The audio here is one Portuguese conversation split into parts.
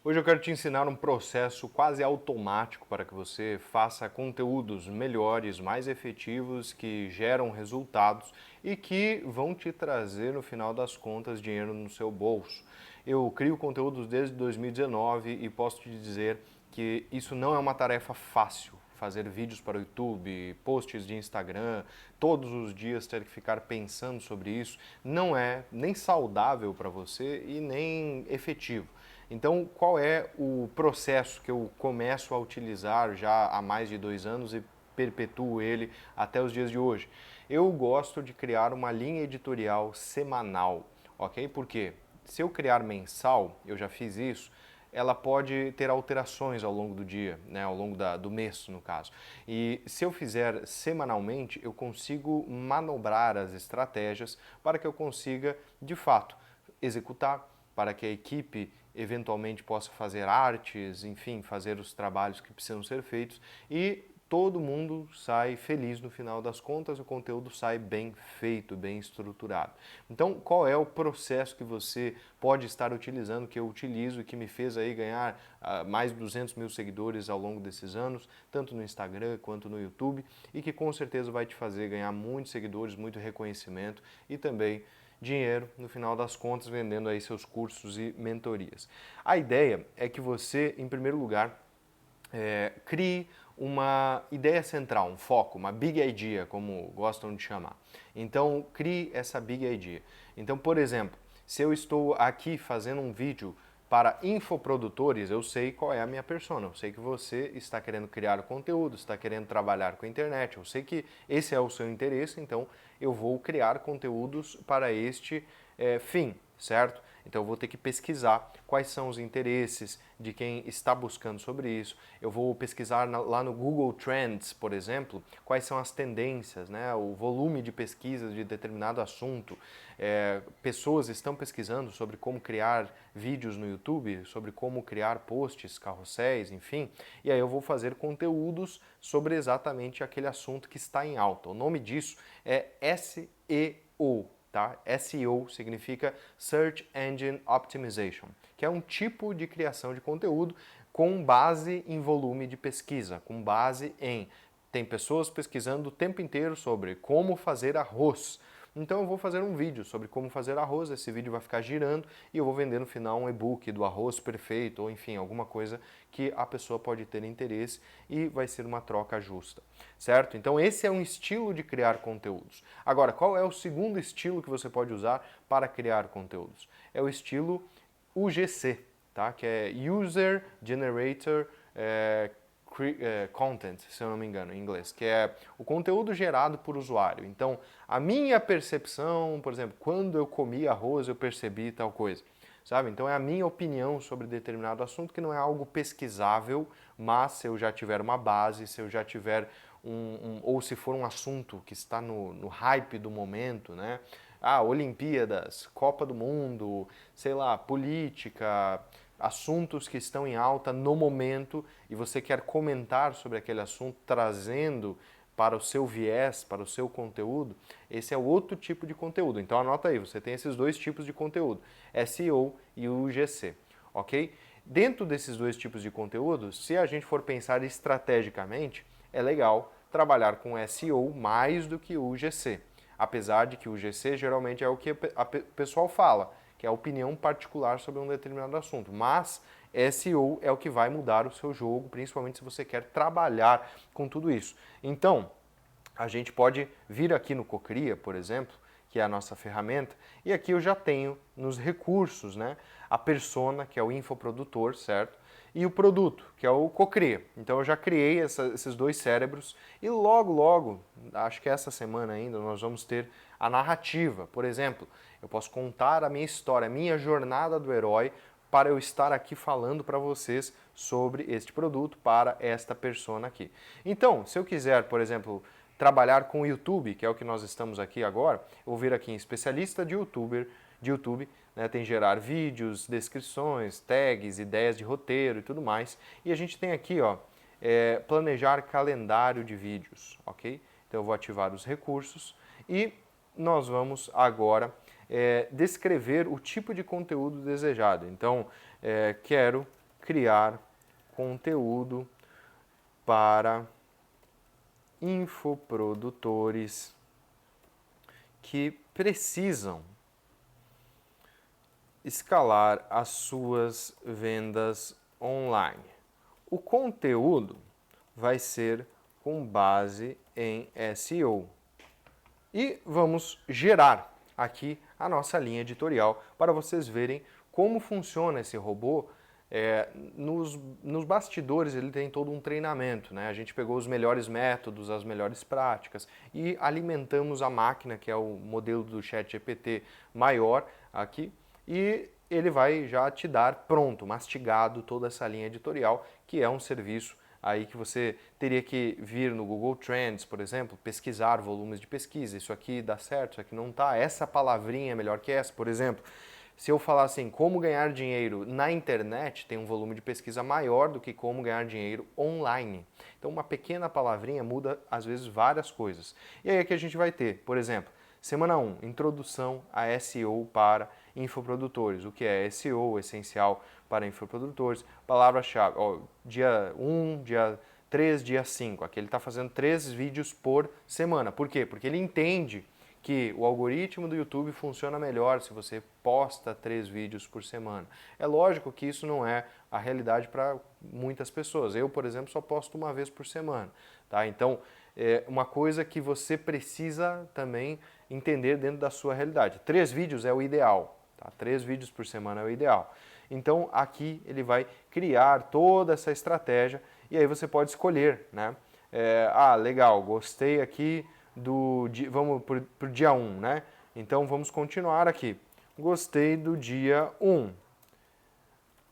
Hoje eu quero te ensinar um processo quase automático para que você faça conteúdos melhores, mais efetivos, que geram resultados e que vão te trazer, no final das contas, dinheiro no seu bolso. Eu crio conteúdos desde 2019 e posso te dizer que isso não é uma tarefa fácil. Fazer vídeos para o YouTube, posts de Instagram, todos os dias ter que ficar pensando sobre isso, não é nem saudável para você e nem efetivo. Então, qual é o processo que eu começo a utilizar já há mais de 2 anos e perpetuo ele até os dias de hoje? Eu gosto de criar uma linha editorial semanal, ok? Porque se eu criar mensal, eu já fiz isso, ela pode ter alterações ao longo do dia, né, ao longo do mês, no caso. E se eu fizer semanalmente, eu consigo manobrar as estratégias para que eu consiga, de fato, executar, para que a equipe eventualmente possa fazer artes, enfim, fazer os trabalhos que precisam ser feitos e todo mundo sai feliz no final das contas, o conteúdo sai bem feito, bem estruturado. Então, qual é o processo que você pode estar utilizando, que eu utilizo e que me fez aí ganhar mais de 200 mil seguidores ao longo desses anos, tanto no Instagram quanto no YouTube, e que com certeza vai te fazer ganhar muitos seguidores, muito reconhecimento e também dinheiro, no final das contas, vendendo aí seus cursos e mentorias. A ideia é que você, em primeiro lugar, crie uma ideia central, um foco, uma big idea, como gostam de chamar. Então, crie essa big idea. Então, por exemplo, se eu estou aqui fazendo um vídeo para infoprodutores, eu sei qual é a minha persona, eu sei que você está querendo criar conteúdo, está querendo trabalhar com a internet, eu sei que esse é o seu interesse, então eu vou criar conteúdos para este fim, certo? Então eu vou ter que pesquisar quais são os interesses de quem está buscando sobre isso. Eu vou pesquisar lá no Google Trends, por exemplo, quais são as tendências, né? O volume de pesquisas de determinado assunto. Pessoas estão pesquisando sobre como criar vídeos no YouTube, sobre como criar posts, carrosséis, enfim. E aí eu vou fazer conteúdos sobre exatamente aquele assunto que está em alta. O nome disso é SEO. Tá? SEO significa Search Engine Optimization, que é um tipo de criação de conteúdo com base em volume de pesquisa, com base em... Tem pessoas pesquisando o tempo inteiro sobre como fazer arroz. Então eu vou fazer um vídeo sobre como fazer arroz, esse vídeo vai ficar girando e eu vou vender no final um e-book do arroz perfeito, ou enfim, alguma coisa que a pessoa pode ter interesse e vai ser uma troca justa, certo? Então esse é um estilo de criar conteúdos. Agora, qual é o segundo estilo que você pode usar para criar conteúdos? É o estilo UGC, tá? Que é User Generator Content, se eu não me engano, em inglês, que é o conteúdo gerado por usuário. Então, a minha percepção, por exemplo, quando eu comi arroz, eu percebi tal coisa, sabe? Então, é a minha opinião sobre determinado assunto, que não é algo pesquisável, mas se eu já tiver uma base, se eu já tiver ou se for um assunto que está no hype do momento, né? Olimpíadas, Copa do Mundo, sei lá, política, assuntos que estão em alta no momento e você quer comentar sobre aquele assunto, trazendo para o seu viés, para o seu conteúdo, esse é outro tipo de conteúdo. Então anota aí, você tem esses dois tipos de conteúdo, SEO e UGC, ok? Dentro desses dois tipos de conteúdo, se a gente for pensar estrategicamente, é legal trabalhar com SEO mais do que UGC. Apesar de que o UGC geralmente é o que o pessoal fala, que é a opinião particular sobre um determinado assunto. Mas SEO é o que vai mudar o seu jogo, principalmente se você quer trabalhar com tudo isso. Então, a gente pode vir aqui no Cocria, por exemplo, que é a nossa ferramenta, e aqui eu já tenho nos recursos, né, a persona, que é o infoprodutor, certo? E o produto, que é o Cocria. Então eu já criei esses dois cérebros e logo, acho que essa semana ainda, nós vamos ter a narrativa. Por exemplo, eu posso contar a minha história, a minha jornada do herói, para eu estar aqui falando para vocês sobre este produto, para esta persona aqui. Então, se eu quiser, por exemplo, trabalhar com o YouTube, que é o que nós estamos aqui agora, eu vou vir aqui em especialista de YouTube, né, tem gerar vídeos, descrições, tags, ideias de roteiro e tudo mais. E a gente tem aqui, ó, planejar calendário de vídeos, ok? Então eu vou ativar os recursos e nós vamos agora descrever o tipo de conteúdo desejado. Então, quero criar conteúdo para infoprodutores que precisam escalar as suas vendas online. O conteúdo vai ser com base em SEO. E vamos gerar aqui a nossa linha editorial para vocês verem como funciona esse robô. Nos bastidores ele tem todo um treinamento, né? A gente pegou os melhores métodos, as melhores práticas e alimentamos a máquina, que é o modelo do ChatGPT maior aqui, e ele vai já te dar pronto, mastigado, toda essa linha editorial, que é um serviço aí que você teria que vir no Google Trends, por exemplo, pesquisar volumes de pesquisa, isso aqui dá certo, isso aqui não tá, essa palavrinha é melhor que essa, por exemplo. Se eu falar assim, como ganhar dinheiro na internet, tem um volume de pesquisa maior do que como ganhar dinheiro online. Então uma pequena palavrinha muda, às vezes, várias coisas. E aí é que a gente vai ter, por exemplo, semana 1, introdução a SEO para infoprodutores. O que é SEO, essencial para infoprodutores. Palavra-chave, dia 1, dia 3, dia 5. Aqui ele está fazendo 3 vídeos por semana. Por quê? Porque ele entende que o algoritmo do YouTube funciona melhor se você posta 3 vídeos por semana. É lógico que isso não é a realidade para muitas pessoas. Eu, por exemplo, só posto uma vez por semana. Tá? Então, é uma coisa que você precisa também entender dentro da sua realidade. 3 vídeos é o ideal. Tá? 3 vídeos por semana é o ideal. Então, aqui ele vai criar toda essa estratégia e aí você pode escolher, né? Legal, gostei aqui vamos para o dia 1, né? Então vamos continuar aqui. Gostei do dia 1.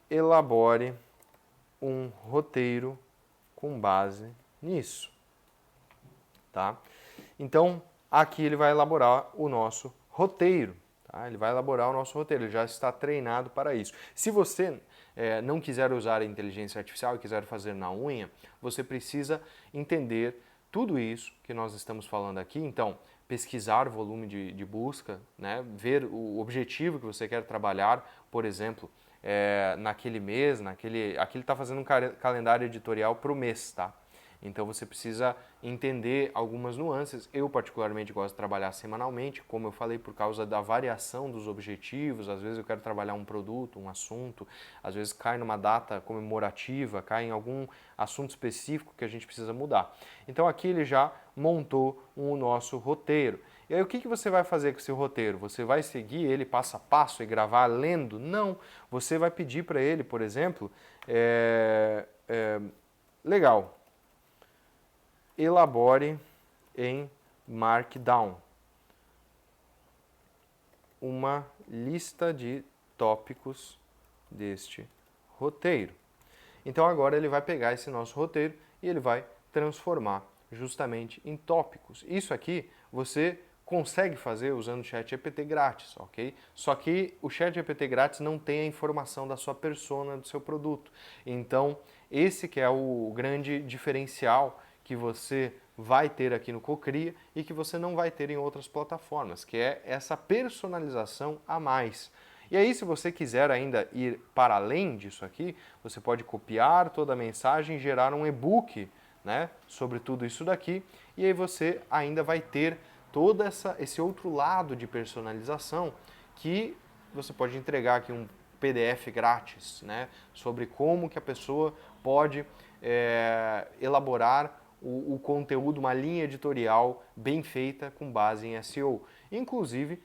Elabore um roteiro com base nisso. Tá? Então, aqui ele vai elaborar o nosso roteiro. Tá? Ele vai elaborar o nosso roteiro, ele já está treinado para isso. Se você não quiser usar a inteligência artificial e quiser fazer na unha, você precisa entender tudo isso que nós estamos falando aqui. Então, pesquisar o volume de busca, né? Ver o objetivo que você quer trabalhar, por exemplo, naquele mês, aqui ele está fazendo um calendário editorial para o mês, tá? Então você precisa entender algumas nuances. Eu particularmente gosto de trabalhar semanalmente, como eu falei, por causa da variação dos objetivos. Às vezes eu quero trabalhar um produto, um assunto, às vezes cai numa data comemorativa, cai em algum assunto específico que a gente precisa mudar. Então aqui ele já montou o nosso roteiro. E aí o que você vai fazer com esse roteiro? Você vai seguir ele passo a passo e gravar lendo? Não. Você vai pedir para ele, por exemplo, legal, elabore em Markdown uma lista de tópicos deste roteiro. Então agora ele vai pegar esse nosso roteiro e ele vai transformar justamente em tópicos. Isso aqui você consegue fazer usando o ChatGPT grátis, ok? Só que o ChatGPT grátis não tem a informação da sua persona, do seu produto. Então esse que é o grande diferencial que você vai ter aqui no Cocria e que você não vai ter em outras plataformas, que é essa personalização a mais. E aí, se você quiser ainda ir para além disso aqui, você pode copiar toda a mensagem e gerar um e-book, né, sobre tudo isso daqui, e aí você ainda vai ter todo esse outro lado de personalização que você pode entregar aqui um PDF grátis, né, sobre como que a pessoa pode elaborar o conteúdo, uma linha editorial bem feita com base em SEO. Inclusive,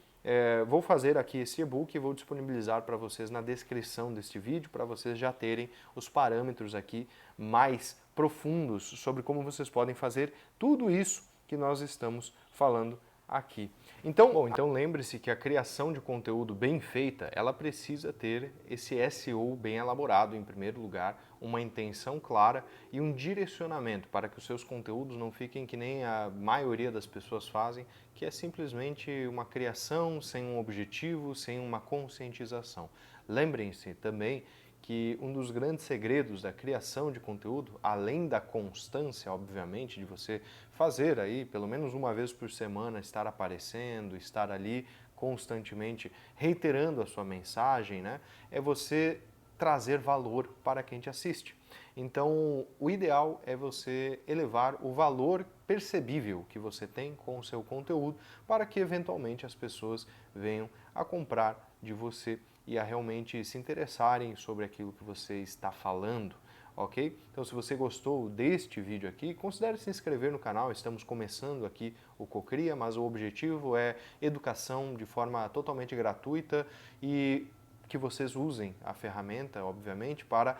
vou fazer aqui esse e-book e vou disponibilizar para vocês na descrição deste vídeo, para vocês já terem os parâmetros aqui mais profundos sobre como vocês podem fazer tudo isso que nós estamos falando aqui. Então lembre-se que a criação de conteúdo bem feita, ela precisa ter esse SEO bem elaborado em primeiro lugar, uma intenção clara e um direcionamento para que os seus conteúdos não fiquem que nem a maioria das pessoas fazem, que é simplesmente uma criação sem um objetivo, sem uma conscientização. Lembrem-se também que um dos grandes segredos da criação de conteúdo, além da constância, obviamente, de você fazer aí pelo menos uma vez por semana, estar aparecendo, estar ali constantemente reiterando a sua mensagem, né? É você trazer valor para quem te assiste. Então, o ideal é você elevar o valor percebível que você tem com o seu conteúdo para que eventualmente as pessoas venham a comprar de você e a realmente se interessarem sobre aquilo que você está falando. Ok? Então, se você gostou deste vídeo aqui, considere se inscrever no canal. Estamos começando aqui o Cocria, mas o objetivo é educação de forma totalmente gratuita e que vocês usem a ferramenta, obviamente, para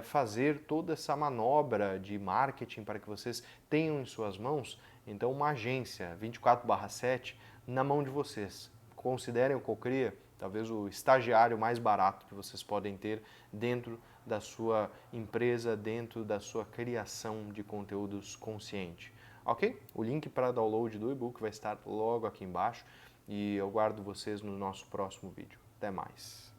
fazer toda essa manobra de marketing para que vocês tenham em suas mãos, então, uma agência 24/7 na mão de vocês. Considerem o Cocria talvez o estagiário mais barato que vocês podem ter dentro da sua empresa, dentro da sua criação de conteúdos consciente. Ok? O link para download do e-book vai estar logo aqui embaixo e eu guardo vocês no nosso próximo vídeo. Até mais!